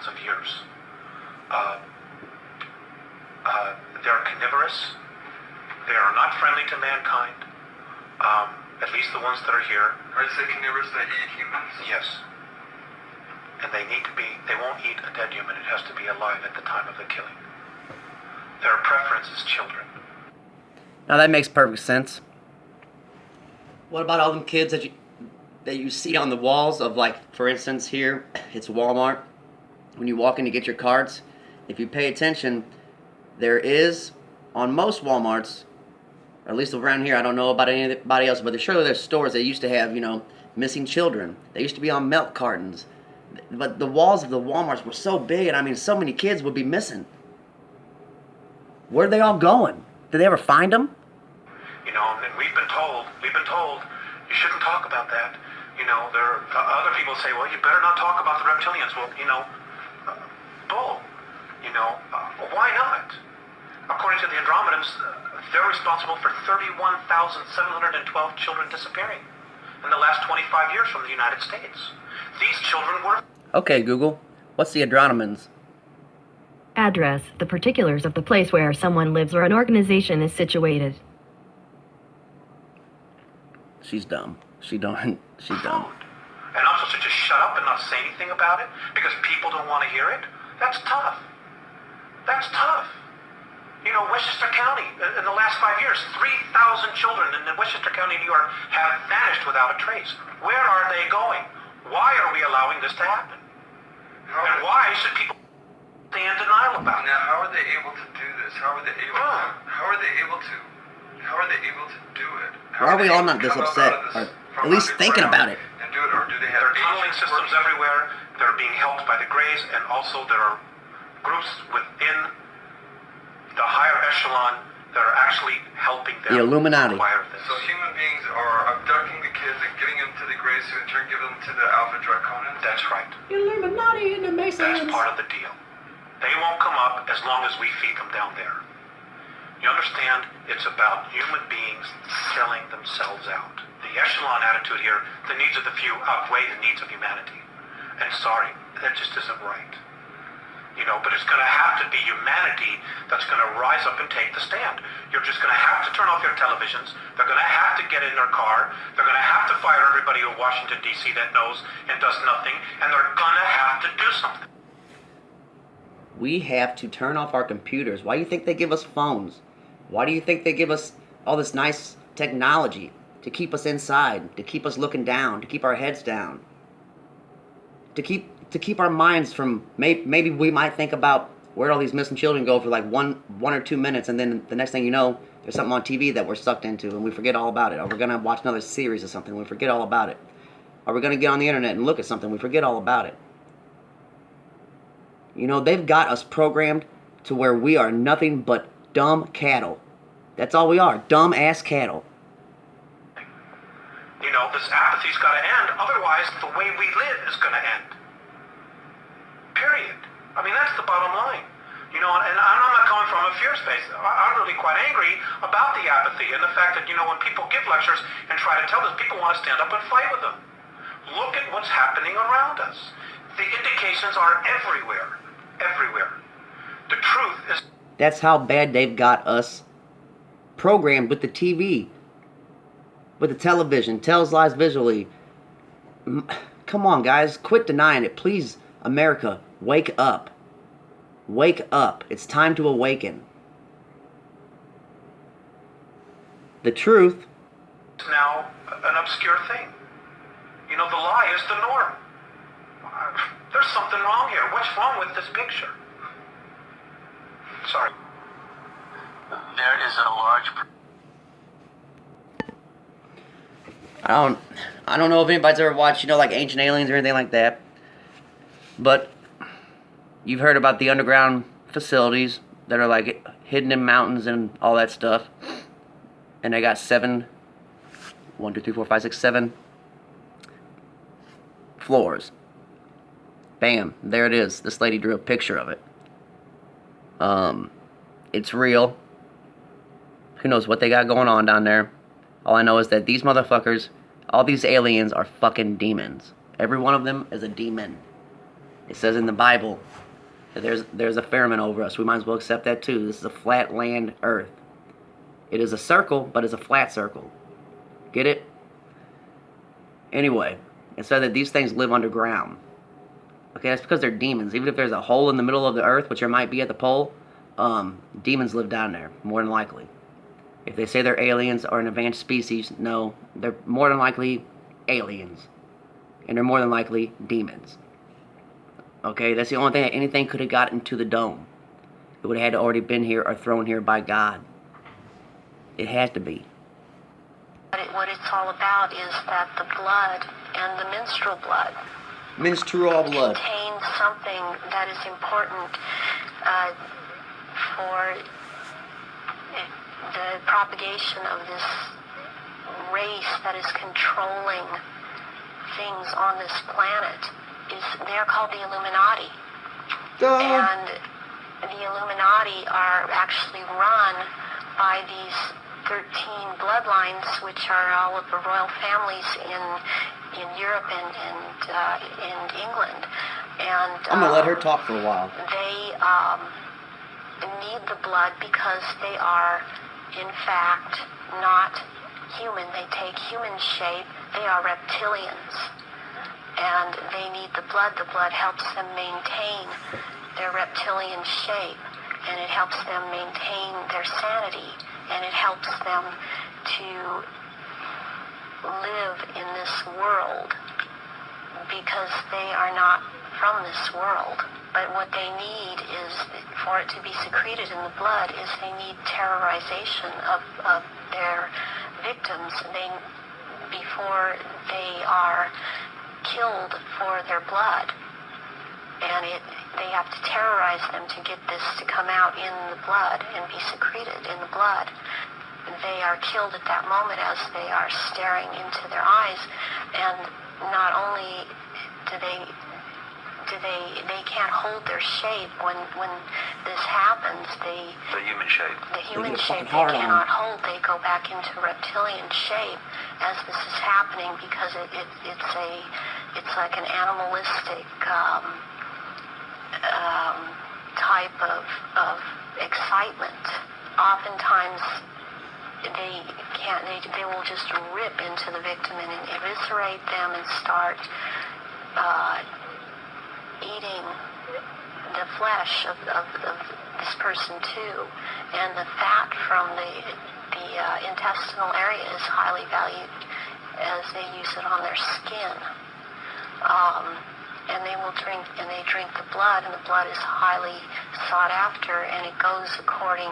thousands of years. They're carnivorous. They are not friendly to mankind. At least the ones that are here. Are they carnivorous that eat humans? Yes. And they won't eat a dead human. It has to be alive at the time of the killing. Their preference is children. Now that makes perfect sense. What about all them kids that you see on the walls of, like, for instance, here, it's Walmart. When you walk in to get your cards, if you pay attention, there is, on most Walmarts, or at least around here, I don't know about anybody else, but surely there's stores that used to have, missing children. They used to be on milk cartons. But the walls of the Walmarts were so big, and I mean, so many kids would be missing. Where'd they all going? Did they ever find them? And we've been told, you shouldn't talk about that. Other people say, well, you better not talk about the reptilians. Well, bull. Why not? According to the Andromedans, they're responsible for 31,712 children disappearing in the last 25 years from the United States. These children were... Okay, Google. What's the Andromedans? Address, the particulars of the place where someone lives or an organization is situated. She's dumb. She's dumb. And I'm supposed to just shut up and not say anything about it because people don't want to hear it? That's tough. Westchester County, in the last 5 years, 3,000 children in Westchester County, New York, have vanished without a trace. Where are they going? Why are we allowing this to happen? And why should people stay in denial about it? Now, how are they able to do this? How are they able to do it? Why are we all not this upset, or at least thinking about it? And do it, or do they have... There are tunneling systems everywhere. They're being helped by the Greys, and also there are groups within the higher echelon that are actually helping them. The Illuminati. Acquire this. So human beings are abducting the kids and giving them to the Greys, who in turn give them to the Alpha Draconans? That's right. Illuminati in the Masons. That's part of the deal. They won't come up as long as we feed them down there. You understand? It's about human beings selling themselves out. The echelon attitude here, the needs of the few outweigh the needs of humanity. And sorry, that just isn't right. But it's going to have to be humanity that's going to rise up and take the stand. You're just going to have to turn off your televisions. They're going to have to get in their car. They're going to have to fire everybody in Washington, D.C. that knows and does nothing. And they're going to have to do something. We have to turn off our computers. Why do you think they give us phones? Why do you think they give us all this nice technology to keep us inside, to keep us looking down, to keep our heads down, to keep our minds from... Maybe we might think about where all these missing children go for like one or 2 minutes, and then the next thing you know, there's something on TV that we're sucked into, and we forget all about it. Or we're going to watch another series or something, and we forget all about it. Or we're going to get on the internet and look at something, we forget all about it. They've got us programmed to where we are nothing but dumb cattle. That's all we are, dumb-ass cattle. This apathy's got to end. Otherwise, the way we live is going to end. Period. I mean, that's the bottom line. And I'm not coming from a fear space. I'm really quite angry about the apathy and the fact that, when people give lectures and try to tell us, people want to stand up and fight with them. Look at what's happening around us. The indications are everywhere. Everywhere. The truth is... That's how bad they've got us programmed with the TV, with the television, tells lies visually. Come on, guys, quit denying it. Please, America, wake up. Wake up. It's time to awaken. The truth... It's now an obscure thing. The lie is the norm. There's something wrong here. What's wrong with this picture? Sorry. There is a large... I don't know if anybody's ever watched, like Ancient Aliens or anything like that. But you've heard about the underground facilities that are like hidden in mountains and all that stuff. And they got 7 floors. Bam, there it is. This lady drew a picture of it. It's real. Who knows what they got going on down there. All I know is that these motherfuckers, all these aliens are fucking demons. Every one of them is a demon. It says in the Bible that there's a firmament over us. We might as well accept that too. This is a flat land earth. It is a circle, but it's a flat circle. Get it? Anyway, it said that these things live underground. Okay, that's because they're demons. Even if there's a hole in the middle of the earth, which there might be at the pole, demons live down there, more than likely. If they say they're aliens or an advanced species, no, they're more than likely aliens. And they're more than likely demons. Okay, that's the only thing that anything could have got into the dome. It would have had to already been here or thrown here by God. It has to be. What it's all about is that the blood and the menstrual blood Menstrual blood. contains something that is important for the propagation of this race that is controlling things on this planet. They're called the Illuminati. And the Illuminati are actually run by these 13 bloodlines, which are all of the royal families in Europe and England. And I'm going to let her talk for a while. they need the blood because they are, in fact, not human. They take human shape. They are reptilians. And they need the blood. The blood helps them maintain their reptilian shape. And it helps them maintain their sanity. And it helps them to live in this world because they are not from this world. But what they need is, for it to be secreted in the blood, is they need terrorization of their victims before they are killed for their blood. And they have to terrorize them to get this to come out in the blood and be secreted in the blood. They are killed at that moment as they are staring into their eyes. And not only do they can't hold their shape when this happens. The human shape. The human get shape fucking they hard on cannot hold. They go back into reptilian shape as this is happening because it's like an animalistic type of excitement. Oftentimes they will just rip into the victim and eviscerate them and start eating the flesh of this person too. And the fat from the intestinal area is highly valued as they use it on their skin. And they drink the blood, and the blood is highly sought after, and it goes according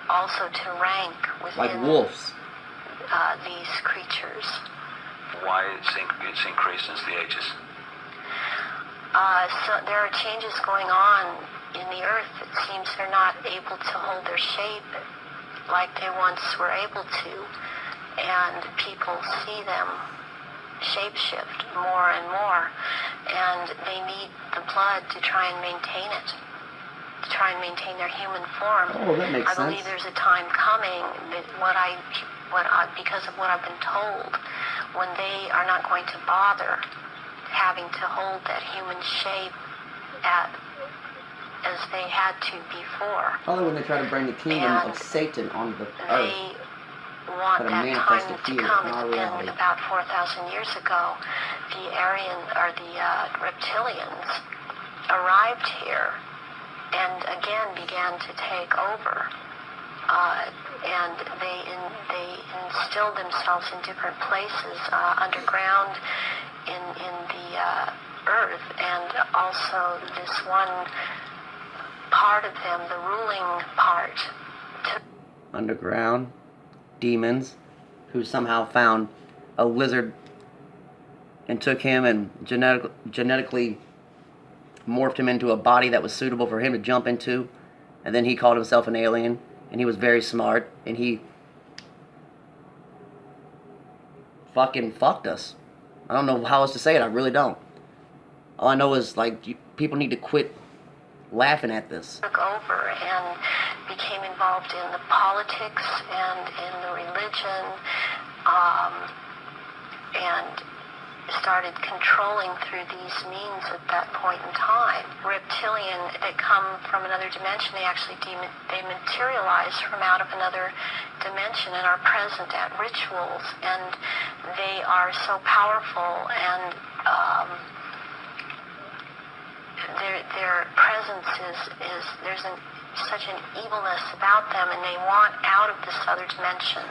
also to rank within Like wolves. These creatures. Why it's increased since the ages? So there are changes going on in the earth. It seems they're not able to hold their shape like they once were able to, and people see them shapeshift more and more, and they need the blood to try and maintain it, to try and maintain their human form. Oh, that makes I believe sense. there's a time coming that because of what I've been told, when they are not going to bother having to hold that human shape as they had to before. Probably when they try to bring the kingdom of And Satan onto the earth. They want Try to that manifest time it to here come. in our It's reality. been about 4,000 years ago. The reptilians arrived here and again began to take over. And they instilled themselves in different places underground in the earth, and also this one part of them, the ruling part, Underground demons who somehow found a lizard and took him and genetically morphed him into a body that was suitable for him to jump into, and then he called himself an alien, and he was very smart, and he fucking fucked us. I don't know how else to say it. I really don't. All I know is, like, people need to quit laughing at this. took over and became involved in the politics and in the religion, and started controlling through these means at that point in time. Reptilian that come from another dimension, they actually they materialize from out of another dimension and are present at rituals, and they are so powerful, and their presence is there's such an evilness about them, and they want out of this other dimension.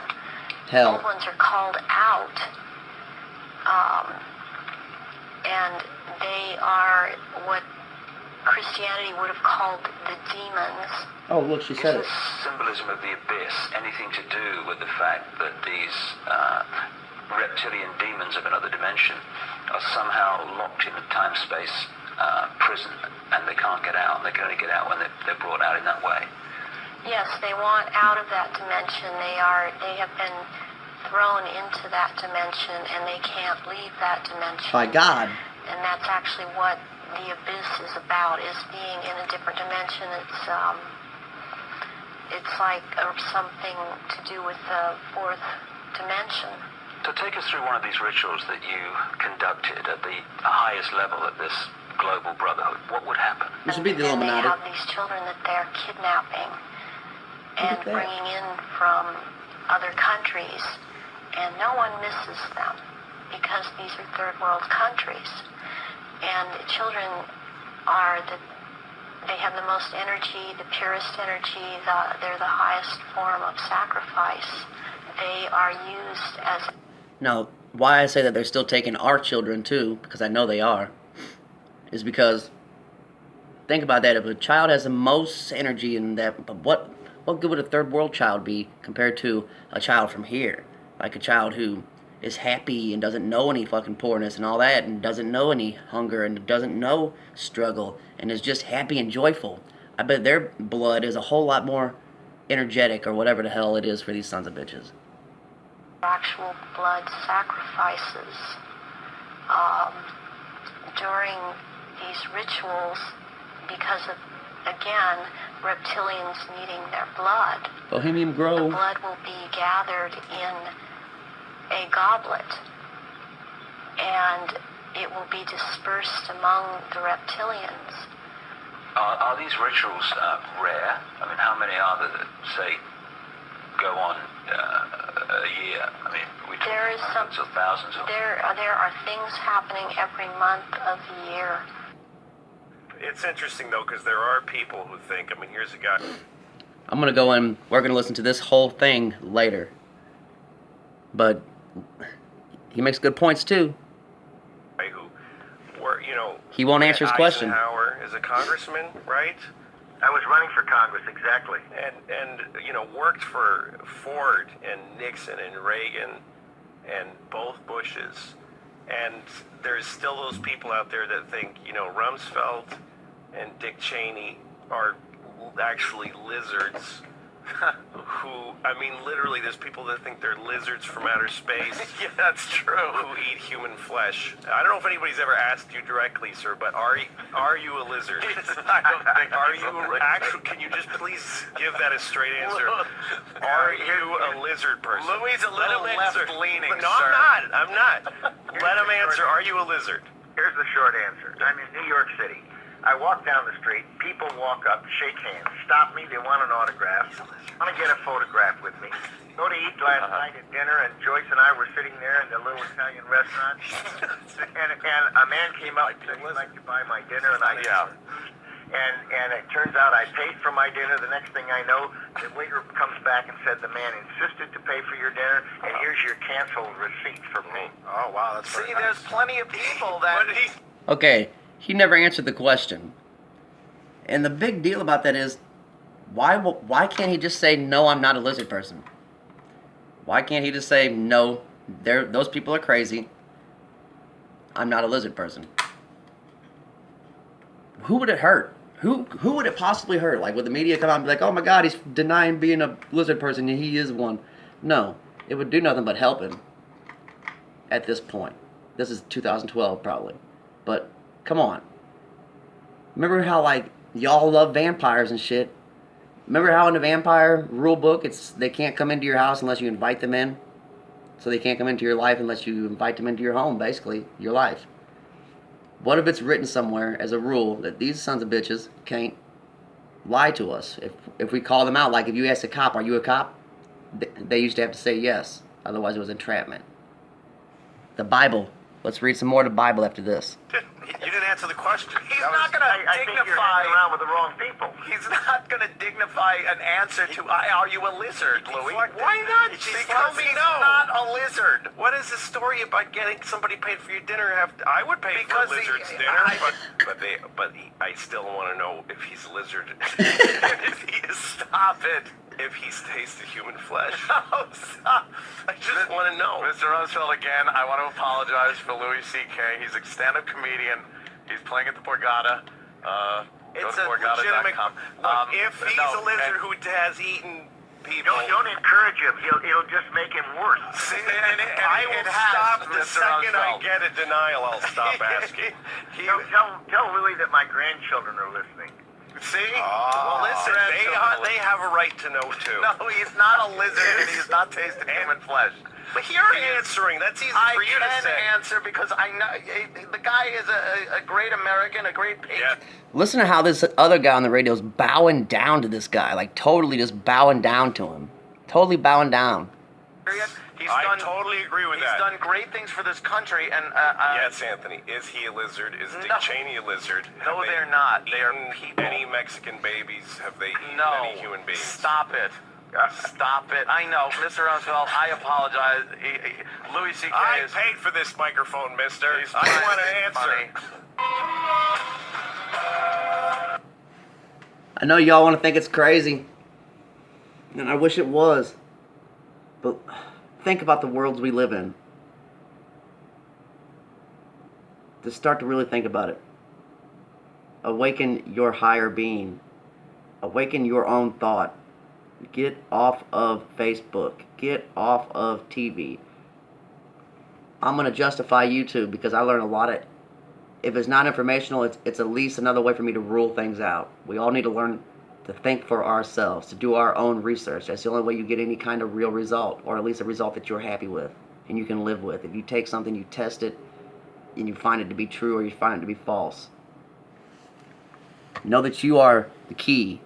Hell. Old ones are called out. And they are what Christianity would have called the demons. Oh, look, she said Is it. the symbolism of the abyss anything to do with the fact that these reptilian demons of another dimension are somehow locked in a time-space prison, and they can't get out? They can only get out when they're brought out in that way. Yes, they want out of that dimension. They have been thrown into that dimension, and they can't leave that dimension. By God. And that's actually what the abyss is about, is being in a different dimension. It's like something to do with the fourth dimension. So take us through one of these rituals that you conducted at the highest level of this global brotherhood. What would happen? This would be the And they Illuminati. have these children that they're kidnapping and at that. bringing in from other countries, and no one misses them because these are third world countries. And the children they have the most energy, the purest energy, they're the highest form of sacrifice. They are used as... Now, why I say that they're still taking our children too, because I know they are, is because, think about that, if a child has the most energy in that, but what good would a third world child be compared to a child from here? Like a child who is happy and doesn't know any fucking poorness and all that, and doesn't know any hunger and doesn't know struggle, and is just happy and joyful. I bet their blood is a whole lot more energetic, or whatever the hell it is for these sons of bitches. actual blood sacrifices during these rituals because of, again, reptilians needing their blood. Bohemian The Grove. blood will be gathered in a goblet, and it will be dispersed among the reptilians. Are these rituals rare? I mean, how many are there that, say, go on a year? I mean, we talk There is hundreds of thousands of... There are things happening every month of the year. It's interesting, though, because there are people who think, I mean, here's a guy... I'm going to go and we're going to listen to this whole thing later. But he makes good points, too. who were, you know... He won't answer his question. Eisenhower is a congressman, right? I was running for Congress, exactly. And you know, worked for Ford and Nixon and Reagan and both Bushes. And there's still those people out there that think, you know, Rumsfeld and Dick Cheney are actually lizards. Who, I mean, literally, there's people that think they're lizards from outer space. Yeah, that's true. Who eat human flesh. I don't know if anybody's ever asked you directly, sir, but are you a lizard? I don't think Are I'm you a lizard. actually? Can you just please give that a straight answer? Are you a lizard person? Louis a little left-leaning, No, sir. I'm not. Let him answer. Are you a lizard? Here's the short answer. I'm in New York City. I walk down the street, people walk up, shake hands, stop me, they want an autograph, want to get a photograph with me. Go to eat last night at dinner, and Joyce and I were sitting there in the little Italian restaurant, and a man came up and said he'd like to buy my dinner, and I Yeah. And it turns out I paid for my dinner. The next thing I know, the waiter comes back and said the man insisted to pay for your dinner, and here's your canceled receipt for me. Oh, wow, that's very See, nice. there's plenty of people that... Okay, he never answered the question. And the big deal about that is, why can't he just say, no, I'm not a lizard person? Why can't he just say, no, those people are crazy, I'm not a lizard person? Who would it hurt? Who would it possibly hurt? Like, would the media come out and be like, oh my god, he's denying being a lizard person and he is one? No, it would do nothing but help him at this point. This is 2012 probably. But, come on. Remember how, like, y'all love vampires and shit? Remember how in the vampire rule book, they can't come into your house unless you invite them in? So they can't come into your life unless you invite them into your home, basically, your life. What if it's written somewhere as a rule that these sons of bitches can't lie to us? If we call them out, like if you ask a cop, are you a cop? They used to have to say yes. Otherwise it was entrapment. The Bible. Let's read some more of the Bible after this. You didn't answer the question. He's not going to I think you're dignify. hanging around with the wrong people. He's not going to dignify an answer to, are you a lizard, Louis? Why not? Because he's not a lizard. What is the story about getting somebody paid for your dinner? I would pay for a lizard's dinner, but I still want to know if he's a lizard. If he is, stop it. If he's tasted human flesh. No, stop. I just want to know. Mr. Rumsfeld, again, I want to apologize for Louis C.K. He's a stand-up comedian. He's playing at the Borgata. It's a legitimate... Look, if he's a lizard who has eaten people... Don't encourage him. It'll just make him worse. See, I will stop the second I get a denial. I'll stop asking. Tell Louis that my grandchildren are listening. See? Well, listen, they have a right to know, too. No, he's not a lizard and he's not tasting human flesh. But you're answering. That's easy for you to say. I can answer because I know the guy is a great American, a great patriot. Yeah. Listen to how this other guy on the radio is bowing down to this guy. Like, totally just bowing down to him. Totally bowing down. I totally agree with that. He's done great things for this country, and yes, Anthony. Is he a lizard? Is Dick Cheney a lizard? No, they're not. They are people. Any Mexican babies? Have they eaten any human beings? Stop it. Stop it. I know, Mr. Rumsfeld, I apologize. Louis C.K. I paid for this microphone, mister. I want to answer. I know y'all want to think it's crazy, and I wish it was, but think about the worlds we live in. Just start to really think about it. Awaken your higher being. Awaken your own thought. Get off of Facebook. Get off of TV. I'm going to justify YouTube because I learn a lot of... If it's not informational, it's at least another way for me to rule things out. We all need to learn to think for ourselves, to do our own research. That's the only way you get any kind of real result, or at least a result that you're happy with and you can live with. If you take something, you test it, and you find it to be true or you find it to be false. Know that you are the key